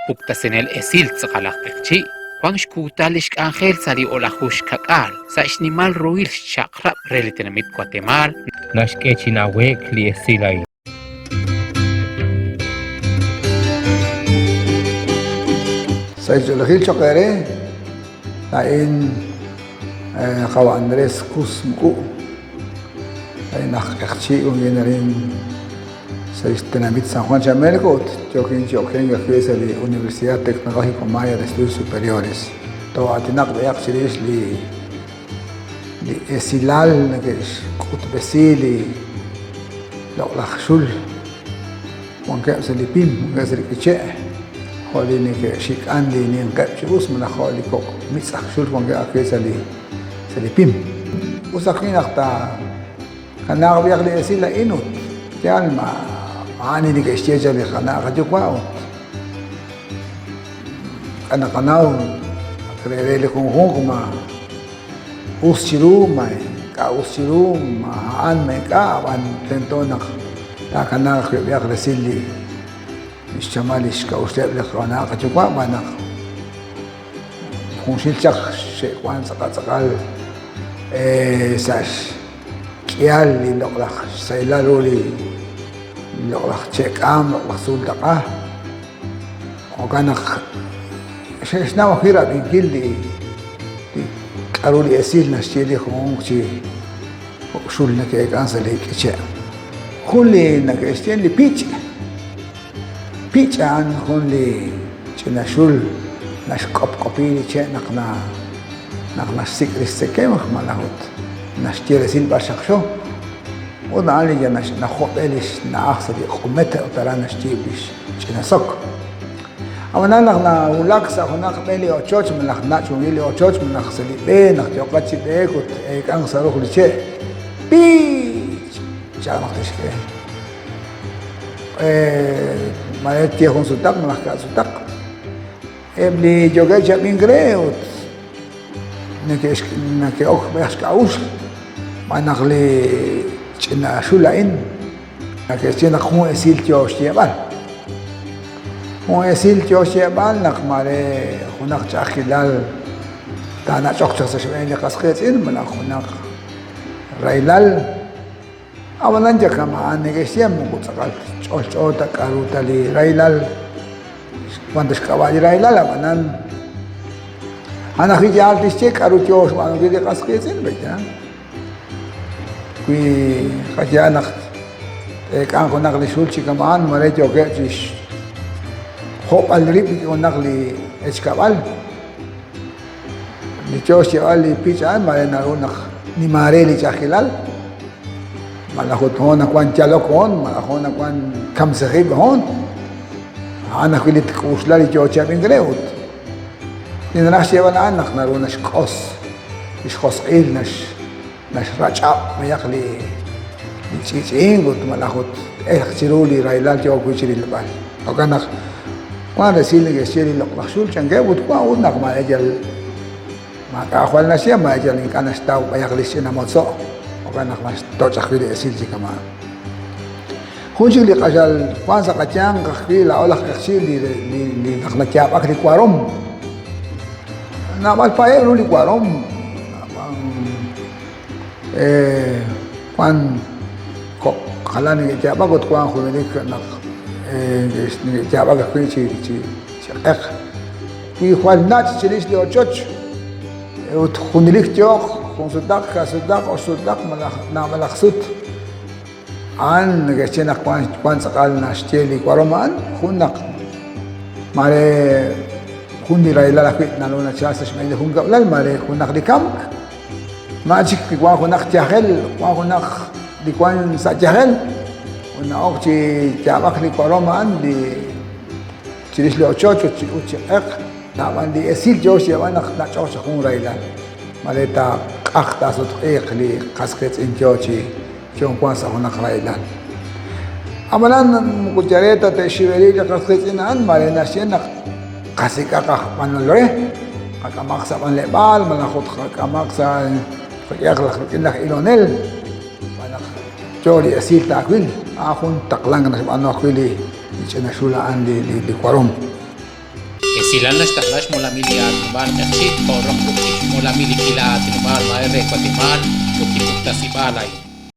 uktasenel esil tzqalaqtiqchi Juan Xcutalish Ángel sali olajush kakal sa ishnimal ruil chakra relitenamit Guatemala Nashkechinawek li esilay. Sa Isolahil Chokere lain kawa Andres Kusmku ay nakakchi yung rin sa Istinamit San Juan Chamelco, Joaquín que es de la Universidad Tecnológica Maya de Estudios Superiores. Todo atinak de Yaxchiris li esilal que es kutbesili la xul Juan que se lipim que se liquiche holi ni que shikan li ni ngapchus mala holi kok mitsak xul Juan que se lipim usakin akta kanak biak li esila inut yan maani ni kaistieja li kana kajukwao kana kanao krerele kung kuma usiru mai ka usiru maan mai ka ban tento nak ta kana biak resili ishamalish ka usleb li kana kajukwa banak kung silchak shekwan sakal sash kial li loklak saylaluli loklak chekam loklak suldaka o kanak sheshna wakira bigil li karuli esil na shili kung chi shul na kaya kansa li kiche huli na kaya shili li picha an huli china shul na shkop-kopi li che nakna sikris sekemak malahut نشتري سيل بشخشو ونعالي جا نخوبلش نأخذ قمتها وترى نشتري بيش شنا سك أما نحن ولاكسا هناك بيلي أو تشوش من نحن شونيلي أو تشوش من نخسلي بين نختيوقات شبيك وتأيك أنسى روح لشيء بيش شاء نختيش فيه ما يتيخون سوداق نحكا سوداق ابلي جوغي جابين غريوت نكي أوك بيحشكاوش ما نغلي تشنا شو لين نكي تشنا خو اسيل تيوش تيبال خو اسيل تيوش تيبال نك مالي خناق تاخيلال تانا شوكشخ شوين قسقيت ان من خناق رايلال اولا نجا كما اني سيم مقصقال تشول تكارو تالي رايلال وانتش كواجي رايلال منان أنا خيجي عالتشتك أروتيوش وأنا كده قاسقيتين بيتا كوي خيجي أنا كان كنا نقلي شولشي كمان مريت يوكيتش خوب الريب كنا نقلي إشكابال لتوش يقالي بيتش عن مرينا نقول نماري لي جاخلال مالا خد هون أكوان جالوك هون مالا هون أكوان كم سخيب هون أنا كده تكوشلالي جوتشا بنجريوت إن راشي ولا أنك نرونش قص مش قص إيل نش رجع ما يخلي يجين قلت ما ناخد إيه خسرولي رايلال جو كوشري البال أو كان وانا رسيل يشتري لقشول كان جاب وتقوا ودنك ما أجل ما كأخوال نشيا ما أجل إن كان استاو ما يخلي سنا مصو أو كان ما توجه خير يسيل زي كمان خونجي اللي قجال وانسا قتيان خير لا أولا خير اللي نخلي كاب أكل كوارم namal pae luli kwarom kwan ko kalani jaba got kwan khuni nak ni jaba ga kwi chi ek ki khwal nat chilis li ochoch ut khunilik tioq khun sudak ka sudak o sudak na malakhsut an gechena kwan sakal na shteli kwaroman khunak mare kundi raila la fit nalona chasa shmei hun qabla mare kunak dikam magic kwa kunak jahel kwa kunak dikwan sa jahel una okchi jabak li koroman di chiris lo chocho uchi ek na ban di esil josh yawana na chocho hun raila mare ta akhta sut ek li qasqet in jochi chon kwa sa hunak raila amalan mujareta te shiveri ka qasqet in an mare na shenak kasi kakamanulre kakamaksa panlebal malakot kakamaksa kakayak ilonel manak chori asil takwil akon taklang na ano akwili ichina shulaan li kwarom Silan las taklash mola miliat nubar kachit, korok lukit mola milikila tinubar maere kwatemal, lukit si balay.